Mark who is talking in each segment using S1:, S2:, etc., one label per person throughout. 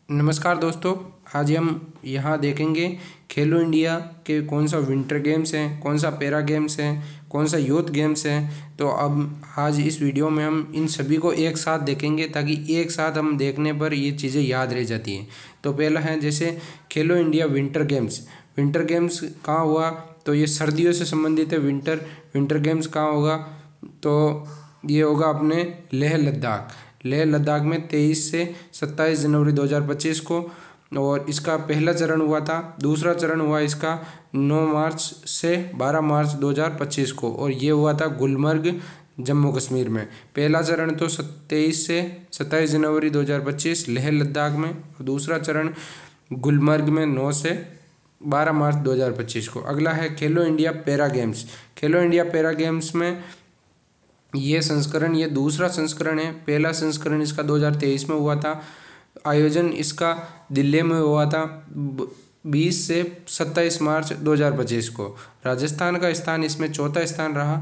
S1: नमस्कार दोस्तों, आज हम यहाँ देखेंगे खेलो इंडिया के कौन सा विंटर गेम्स हैं, कौन सा पैरा गेम्स हैं, कौन सा यूथ गेम्स हैं। तो अब आज इस वीडियो में हम इन सभी को एक साथ देखेंगे ताकि एक साथ हम देखने पर ये चीज़ें याद रह जाती हैं। तो पहला है जैसे खेलो India winter games. Winter games कहाँ हुआ? तो ये सर्दियों से संबंधित है। विंटर गेम्स कहाँ होगा? तो ये होगा अपने लेह लद्दाख। लेह लद्दाख में 23 से 27 जनवरी 2025 को, और इसका पहला चरण हुआ था। दूसरा चरण हुआ इसका 9 मार्च से 12 मार्च 2025 को, और ये हुआ था गुलमर्ग जम्मू कश्मीर में। पहला चरण तो 23 से 27 जनवरी 2025 लेह लद्दाख में, और दूसरा चरण गुलमर्ग में 9 से 12 मार्च 2025 को। अगला है खेलो इंडिया पैरा गेम्स। खेलो इंडिया पैरा गेम्स में ये दूसरा संस्करण है। पहला संस्करण इसका 2023 में हुआ था। आयोजन इसका दिल्ली में हुआ था 20 से 27 मार्च 2025 को। राजस्थान का स्थान इसमें चौथा स्थान रहा।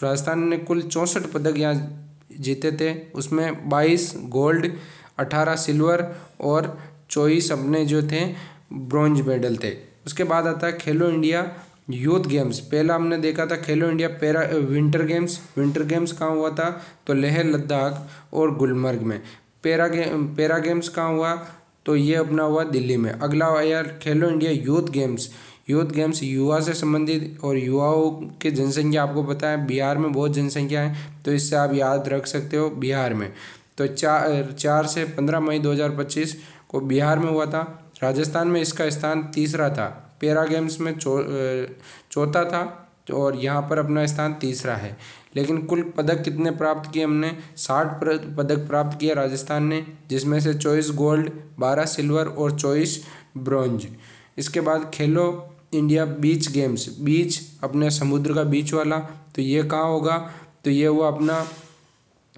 S1: राजस्थान ने कुल 64 पदक यहाँ जीते थे। उसमें 22 गोल्ड, 18 सिल्वर और 24 अपने जो थे ब्रॉन्ज मेडल थे। उसके बाद आता है खेलो इंडिया यूथ गेम्स। पहला हमने देखा था खेलो India para winter games. Winter games कहाँ हुआ था? तो लेह लद्दाख और गुलमर्ग में। पैरा गेम्स कहाँ हुआ? तो ये अपना हुआ दिल्ली में। अगला आया खेलो India youth games. Youth games युवा से संबंधित, और युवाओं की जनसंख्या आपको पता है बिहार में बहुत जनसंख्या है, तो इससे आप याद रख सकते हो बिहार में। तो 4 से 15 मई 2025 को बिहार में हुआ था। राजस्थान में इसका स्थान तीसरा था। पैरा गेम्स में चौथा था, और यहाँ पर अपना स्थान तीसरा है। लेकिन कुल पदक कितने प्राप्त किए हमने? 60 पदक प्राप्त किया राजस्थान ने, जिसमें से 24 गोल्ड, 12 सिल्वर और 24 ब्रॉन्ज। इसके बाद खेलो इंडिया बीच गेम्स। बीच अपने समुद्र का बीच वाला, तो ये कहाँ होगा? तो ये हुआ अपना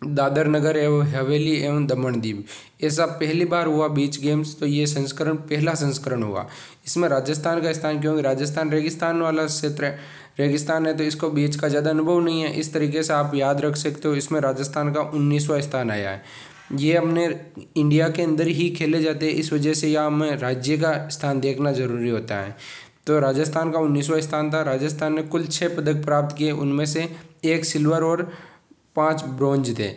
S1: दादर नगर एवं हवेली एवं दमन दीव। ऐसा पहली बार हुआ बीच गेम्स, तो ये संस्करण पहला संस्करण हुआ। इसमें राजस्थान का स्थान, क्योंकि राजस्थान रेगिस्तान वाला क्षेत्र है, रेगिस्तान है, तो इसको बीच का ज़्यादा अनुभव नहीं है। इस तरीके से आप याद रख सकते हो। इसमें राजस्थान का 19वां स्थान आया है। ये अपने इंडिया के अंदर ही खेले जाते हैं, इस वजह से यहाँ हमें राज्य का स्थान देखना जरूरी होता है। तो राजस्थान का 19वां स्थान था। राजस्थान ने कुल 6 पदक प्राप्त किए, उनमें से 1 सिल्वर और 5 ब्रॉन्ज थे।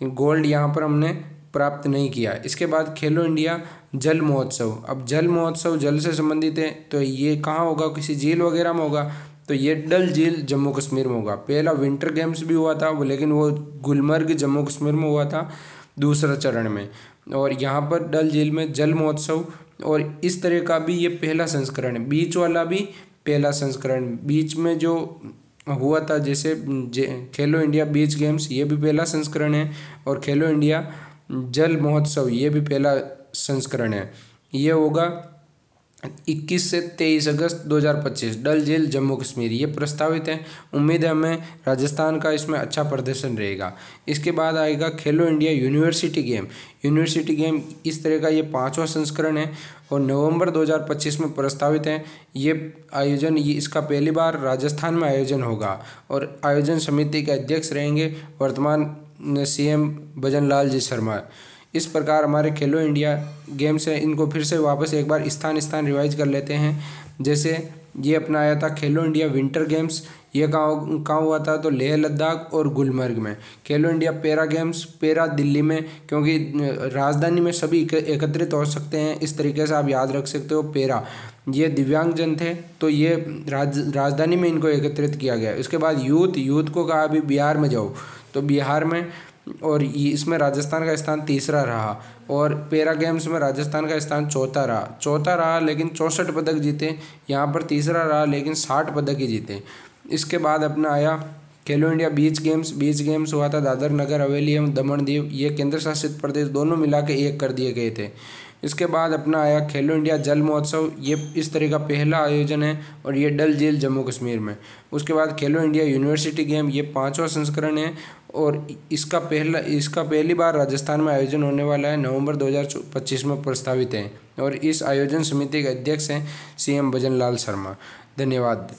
S1: गोल्ड यहाँ पर हमने प्राप्त नहीं किया। इसके बाद खेलो इंडिया जल महोत्सव। अब जल महोत्सव जल से संबंधित है, तो ये कहाँ होगा? किसी झील वगैरह में होगा, तो ये डल झील जम्मू कश्मीर में होगा। पहला विंटर गेम्स भी हुआ था, लेकिन वो गुलमर्ग जम्मू कश्मीर में हुआ था दूसरा चरण में, और यहाँ पर डल झील में जल महोत्सव। और इस तरह का भी ये पहला संस्करण है। बीच वाला भी पहला संस्करण, बीच में जो हुआ था जैसे खेलो इंडिया बीच गेम्स, ये भी पहला संस्करण है। और खेलो इंडिया जल महोत्सव, ये भी पहला संस्करण है। ये होगा 21 से 23 अगस्त 2025, डल झील जम्मू कश्मीर, ये प्रस्तावित है। उम्मीद है हमें राजस्थान का इसमें अच्छा प्रदर्शन रहेगा। इसके बाद आएगा खेलो India university game. University game इस तरह का ये 5वां संस्करण है, और नवंबर 2025 में प्रस्तावित है। इसका पहली बार राजस्थान में आयोजन होगा, और आयोजन समिति के अध्यक्ष रहेंगे वर्तमान CM भजन लाल जी शर्मा। इस प्रकार हमारे खेलो इंडिया गेम्स हैं, इनको फिर से वापस एक बार स्थान रिवाइज कर लेते हैं। जैसे ये अपना आया था खेलो इंडिया विंटर गेम्स, ये कहाँ हुआ था? तो लेह लद्दाख और गुलमर्ग में। खेलो India para games, para Delhi में, क्योंकि राजधानी में सभी एकत्रित हो सकते हैं, इस तरीके से आप याद रख सकते हो। पैरा ये दिव्यांगजन थे, तो ये राजधानी में इनको एकत्रित किया गया। उसके बाद यूथ को कहा अभी बिहार में जाओ, तो बिहार में, और इसमें राजस्थान का स्थान तीसरा रहा। और पैरा गेम्स में राजस्थान का स्थान चौथा रहा, लेकिन 64 पदक जीते। यहाँ पर तीसरा रहा, लेकिन 60 पदक ही जीते। इसके बाद अपना आया खेलो India beach games. Beach games हुआ था दादर नगर हवेली एवं दमन दीव, ये केंद्र शासित प्रदेश दोनों मिला के एक कर दिए गए थे। इसके बाद अपना आया खेलो इंडिया जल महोत्सव, ये इस तरह का पहला आयोजन है, और ये डल झील जम्मू कश्मीर में। उसके बाद खेलो इंडिया यूनिवर्सिटी गेम, ये 5वां संस्करण है, और इसका पहली बार राजस्थान में आयोजन होने वाला है। नवंबर 2025 में प्रस्तावित है, और इस आयोजन समिति के अध्यक्ष हैं CM भजन लाल शर्मा। धन्यवाद।